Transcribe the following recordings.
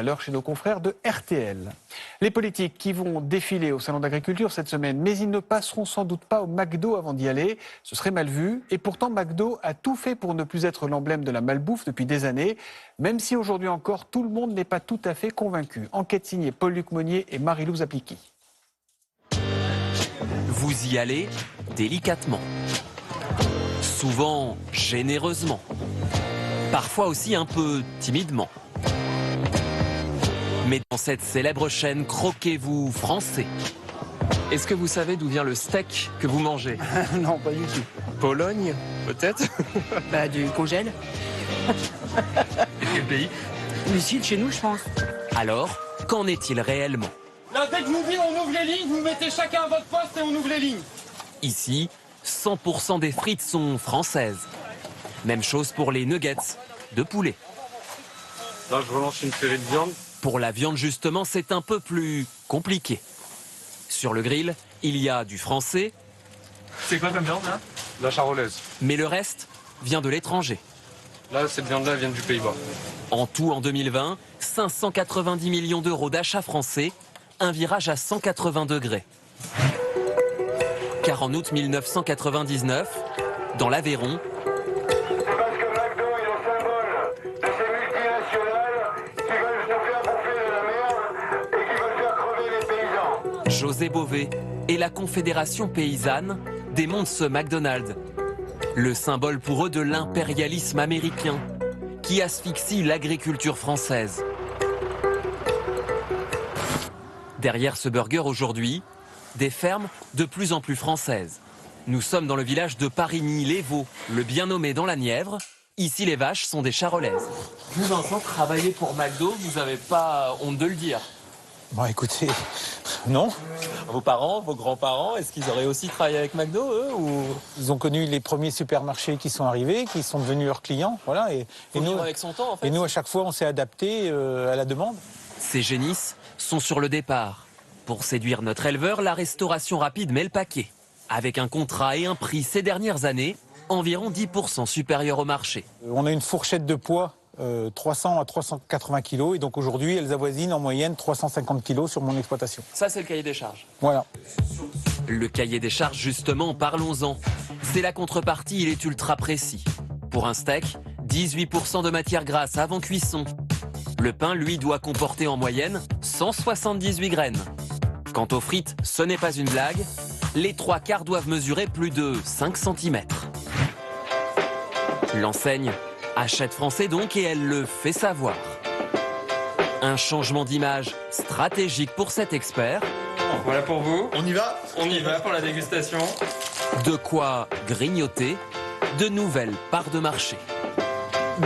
À l'heure chez nos confrères de RTL. Les politiques qui vont défiler au Salon d'agriculture cette semaine, mais ils ne passeront sans doute pas au McDo avant d'y aller. Ce serait mal vu. Et pourtant, McDo a tout fait pour ne plus être l'emblème de la malbouffe depuis des années, même si aujourd'hui encore, tout le monde n'est pas tout à fait convaincu. Enquête signée Paul-Luc Monnier et Marie-Lou Zaplicky. Vous y allez délicatement, souvent généreusement, parfois aussi un peu timidement. Mais dans cette célèbre chaîne, croquez-vous français. Est-ce que vous savez d'où vient le steak que vous mangez? Non, pas du tout. Pologne, peut-être? Du congèle. Et quel pays? Du sud, chez nous, je pense. Alors, qu'en est-il réellement? Là, dès que je vous dis on ouvre les lignes, vous mettez chacun à votre poste et on ouvre les lignes. Ici, 100% des frites sont françaises. Même chose pour les nuggets de poulet. Là, je relance une série de viande. Pour la viande, justement, c'est un peu plus compliqué. Sur le grill, il y a du français. C'est quoi comme viande, là? La charolaise. Mais le reste vient de l'étranger. Là, cette viande-là vient du Pays-Bas. En tout, en 2020, 590 millions d'euros d'achats français, un virage à 180 degrés. Car en août 1999, dans l'Aveyron, José Bové et la Confédération paysanne démontent ce McDonald's, le symbole pour eux de l'impérialisme américain qui asphyxie l'agriculture française. Derrière ce burger aujourd'hui, des fermes de plus en plus françaises. Nous sommes dans le village de Parigny-les-Vaux, le bien nommé dans la Nièvre. Ici, les vaches sont des charolaises. Vous, Vincent, travaillez pour McDo, vous n'avez pas honte de le dire? Bon, écoutez, non. Vos parents, vos grands-parents, est-ce qu'ils auraient aussi travaillé avec McDo, eux, ou... Ils ont connu les premiers supermarchés qui sont arrivés, qui sont devenus leurs clients, voilà. Et nous, avec son temps, en fait. et nous, à chaque fois, on s'est adapté à la demande. Ces génisses sont sur le départ. Pour séduire notre éleveur, la restauration rapide met le paquet. Avec un contrat et un prix ces dernières années, environ 10% supérieur au marché. On a une fourchette de poids 300 à 380 kilos, et donc aujourd'hui, elles avoisinent en moyenne 350 kilos sur mon exploitation. Ça, c'est le cahier des charges. Voilà. Le cahier des charges, justement, parlons-en. C'est la contrepartie, il est ultra précis. Pour un steak, 18% de matière grasse avant cuisson. Le pain, lui, doit comporter en moyenne 178 graines. Quant aux frites, ce n'est pas une blague. Les 3/4 doivent mesurer plus de 5 cm. L'enseigne achète français donc et elle le fait savoir. Un changement d'image stratégique pour cet expert. Voilà pour vous. On y va? On y va pour la dégustation. De quoi grignoter de nouvelles parts de marché.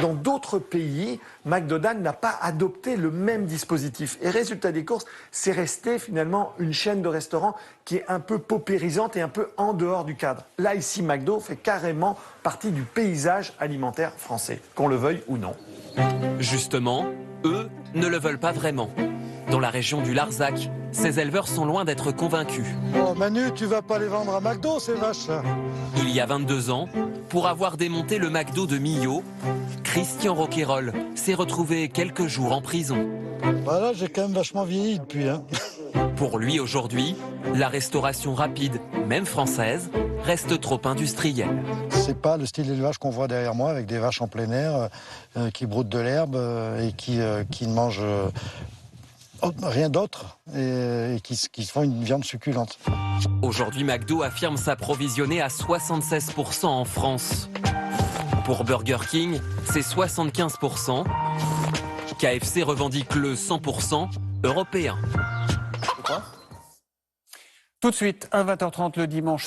Dans d'autres pays, McDonald's n'a pas adopté le même dispositif. Et résultat des courses, c'est resté finalement une chaîne de restaurants qui est un peu paupérisante et un peu en dehors du cadre. Là, ici, McDo fait carrément partie du paysage alimentaire français, qu'on le veuille ou non. Justement, eux ne le veulent pas vraiment. Dans la région du Larzac, ces éleveurs sont loin d'être convaincus. Oh Manu, tu vas pas les vendre à McDo, ces vaches? Il y a 22 ans, pour avoir démonté le McDo de Millau, Christian Roquayrol s'est retrouvé quelques jours en prison. Voilà, j'ai quand même vachement vieilli depuis. Pour lui aujourd'hui, la restauration rapide, même française, reste trop industrielle. C'est pas le style d'élevage qu'on voit derrière moi, avec des vaches en plein air qui broutent de l'herbe et qui ne mangent rien d'autre et qui se font une viande succulente. Aujourd'hui, McDo affirme s'approvisionner à 76% en France. Pour Burger King, c'est 75%. KFC revendique le 100% européen. Tout de suite, à 20h30 le dimanche.